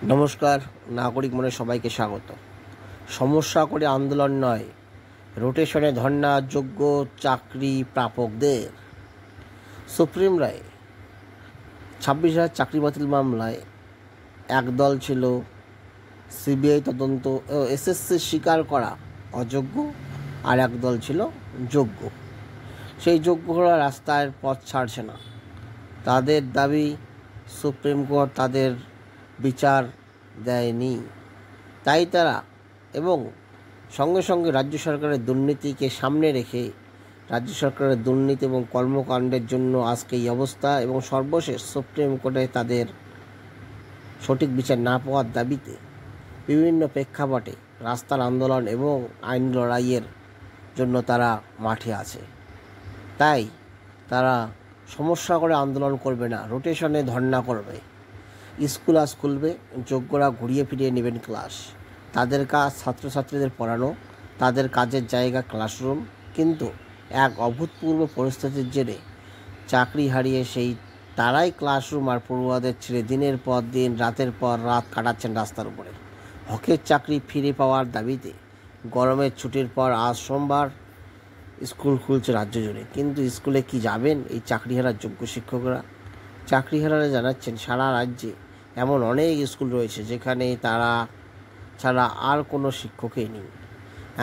নমস্কার, নাগরিক মনে সবাইকে স্বাগত। সমস্যা করে আন্দোলন নয়, রোটেশনে ধর্না যোগ্য চাকরি প্রাপকদের। সুপ্রিম রায় 26,000 চাকরি বাতিল মামলায় একদল ছিল সিবিআই তদন্ত এসএসসি স্বীকার করা অযোগ্য, আর একদল ছিল যোগ্য। সেই যোগ্যরা রাস্তায় পথ ছাড়ছে না। তাদের দাবি সুপ্রিম কোর্ট তাদের বিচার দেয়নি, তাই তারা এবং সঙ্গে সঙ্গে রাজ্য সরকারের দুর্নীতিকে সামনে রেখে রাজ্য সরকারের দুর্নীতি এবং কর্মকাণ্ডের জন্য আজকে এই অবস্থা, এবং সর্বশেষ সুপ্রিম কোর্টে তাদের সঠিক বিচার না পাওয়ার দাবিতে বিভিন্ন প্রেক্ষাপটে রাস্তার আন্দোলন এবং আইন লড়াইয়ের জন্য তারা মাঠে আছে। তাই তারা সমস্যা করে আন্দোলন করবে না, রোটেশনে ধর্না করবে। স্কুল আজ খুলবে, যোগ্যরা ঘুরিয়ে ফিরিয়ে নেবেন ক্লাস। তাদের কাজ ছাত্রছাত্রীদের পড়ানো, তাদের কাজের জায়গা ক্লাসরুম। কিন্তু এক অভূতপূর্ব পরিস্থিতির জেরে চাকরি হারিয়ে সেই তারাই ক্লাসরুম আর পড়ুয়াদের ছেড়ে দিনের পর দিন, রাতের পর রাত কাটাচ্ছেন রাস্তার উপরে। হকের চাকরি ফিরে পাওয়ার দাবিতে গরমের ছুটির পর আজ সোমবার স্কুল খুলছে রাজ্য জুড়ে। কিন্তু স্কুলে কি যাবেন এই চাকরিহারা যোগ্য শিক্ষকরা? চাকরিহারারা জানাচ্ছেন, সারা রাজ্যে এমন অনেক স্কুল রয়েছে যেখানে তারা ছাড়া আর কোনো শিক্ষকই নেই।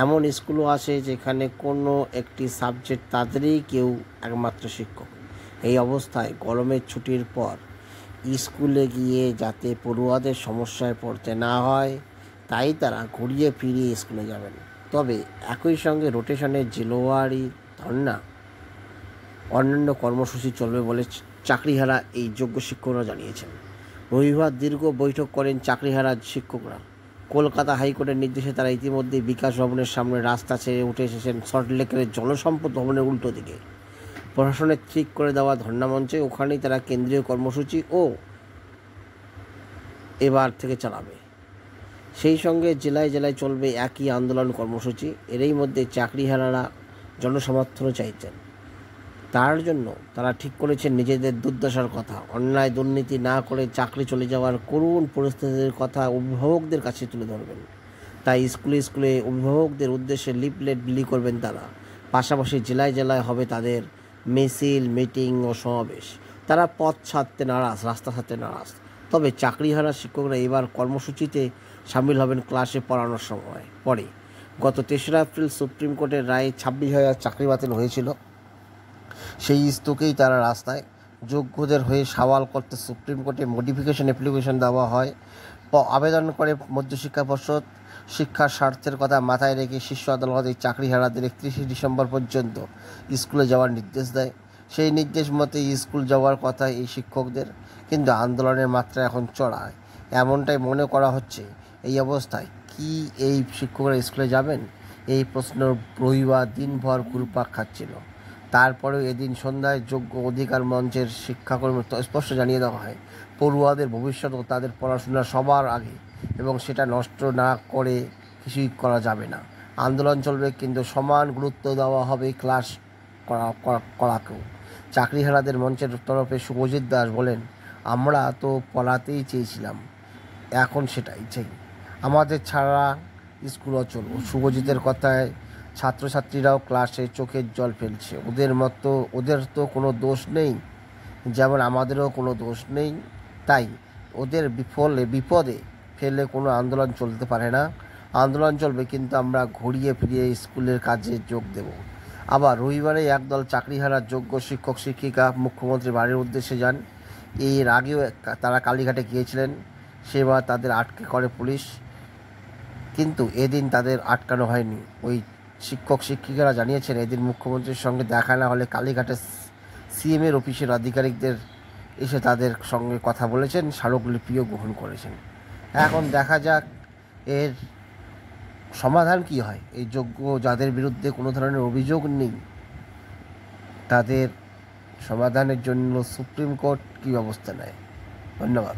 এমন স্কুলও আছে যেখানে কোনো একটি সাবজেক্ট তাদেরই কেউ একমাত্র শিক্ষক। এই অবস্থায় গরমের ছুটির পর স্কুলে গিয়ে যাতে পড়ুয়াদের সমস্যায় পড়তে না হয়, তাই তারা ঘুরিয়ে ফিরিয়ে স্কুলে যাবেন। তবে একই সঙ্গে রোটেশনের জিলোয়ারি ধর্না অন্যান্য কর্মসূচি চলবে বলে চাকরিহারা এই যোগ্য শিক্ষকরা জানিয়েছেন। রবিবার দীর্ঘ বৈঠক করেন চাকরিহারা শিক্ষকরা। কলকাতা হাইকোর্টের নির্দেশে তারা ইতিমধ্যে বিকাশ ভবনের সামনে রাস্তা ছেড়ে উঠে এসেছেন সল্টলেকের জনসম্পদ ভবনের উল্টো দিকে। প্রশাসনের ঠিক করে দেওয়া ধর্নামঞ্চে ওখানেই তারা কেন্দ্রীয় কর্মসূচি এবার থেকে চালাবে। সেই সঙ্গে জেলায় জেলায় চলবে একই আন্দোলন কর্মসূচি। এরই মধ্যে চাকরিহারারা জনসমর্থনও চাইছেন। তার জন্য তারা ঠিক করেছেন নিজেদের দুর্দশার কথা, অন্যায় দুর্নীতি না করে চাকরি চলে যাওয়ার করুণ পরিস্থিতির কথা অভিভাবকদের কাছে তুলে ধরবেন। তাই স্কুলে স্কুলে অভিভাবকদের উদ্দেশ্যে লিফলেট বিলি করবেন তারা। পাশাপাশি জেলায় জেলায় হবে তাদের মিছিল, মিটিং ও সমাবেশ। তারা পথ ছাড়তে নারাজ, রাস্তা ছাড়তে নারাজ। তবে চাকরিহারা শিক্ষকরা এবার কর্মসূচিতে সামিল হবেন ক্লাসে পড়ানোর সময়। পরে গত 3রা এপ্রিল সুপ্রিম কোর্টের রায়ে 26,000 চাকরি বাতিল হয়েছিল। সেই স্তূকেই তারা রাস্তায়। যোগ্যদের হয়ে সওয়াল করতে সুপ্রিম কোর্টে মডিফিকেশন অ্যাপ্লিকেশন দেওয়া হয়। আবেদন করে মধ্যশিক্ষা পর্ষদ। শিক্ষার স্বার্থের কথা মাথায় রেখে শীর্ষ আদালত এই চাকরিহারাদের 31শে ডিসেম্বর পর্যন্ত স্কুলে যাওয়ার নির্দেশ দেয়। সেই নির্দেশ মতে স্কুল যাওয়ার কথা এই শিক্ষকদের, কিন্তু আন্দোলনের মাত্রা এখন চড়ায় এমনটাই মনে করা হচ্ছে। এই অবস্থায় কি এই শিক্ষকরা স্কুলে যাবেন? এই প্রশ্ন রবিবার দিনভর ঘুরপাক খাচ্ছিল। তারপরেও এদিন সন্ধ্যায় যোগ্য অধিকার মঞ্চের শিক্ষাকর্মী স্পষ্ট জানিয়ে দেওয়া হয়, পড়ুয়াদের ভবিষ্যৎ ও তাদের পড়াশোনা সবার আগে, এবং সেটা নষ্ট না করে কিছুই করা যাবে না। আন্দোলন চলবে, কিন্তু সমান গুরুত্ব দেওয়া হবে ক্লাস করাকেও। চাকরিহারাদের মঞ্চের তরফে শুভজিৎ দাস বলেন, আমরা তো পড়াতেই চেয়েছিলাম, এখন সেটাই চাই। আমাদের ছাড়া স্কুল অচল। শুভজিতের কথায় ছাত্রছাত্রীরাও ক্লাসে চোখের জল ফেলছে। ওদের তো কোনো দোষ নেই, যেমন আমাদেরও কোনো দোষ নেই। তাই ওদের বিপদে ফেলে কোনো আন্দোলন চলতে পারে না। আন্দোলন চলবে, কিন্তু আমরা ঘুরিয়ে ফিরিয়ে স্কুলের কাজে যোগ দেব। আবার রবিবারে একদল চাকরিহারা যোগ্য শিক্ষক শিক্ষিকা মুখ্যমন্ত্রীর বাড়ির উদ্দেশ্যে যান। এর আগেও তারা কালীঘাটে গিয়েছিলেন, সেবার তাদের আটকে করে পুলিশ, কিন্তু এদিন তাদের আটকানো হয়নি। ওই শিক্ষক শিক্ষিকারা জানিয়েছেন, এদিন মুখ্যমন্ত্রীর সঙ্গে দেখা না হলে কালীঘাটের সিএমের অফিসের আধিকারিকদের এসে তাদের সঙ্গে কথা বলেছেন, স্মারকলিপিও গ্রহণ করেছেন। এখন দেখা যাক এর সমাধান কি হয়। এই যোগ্য যাদের বিরুদ্ধে কোনো ধরনের অভিযোগ নেই, তাদের সমাধানের জন্য সুপ্রিম কোর্ট কী ব্যবস্থা নেয়। ধন্যবাদ।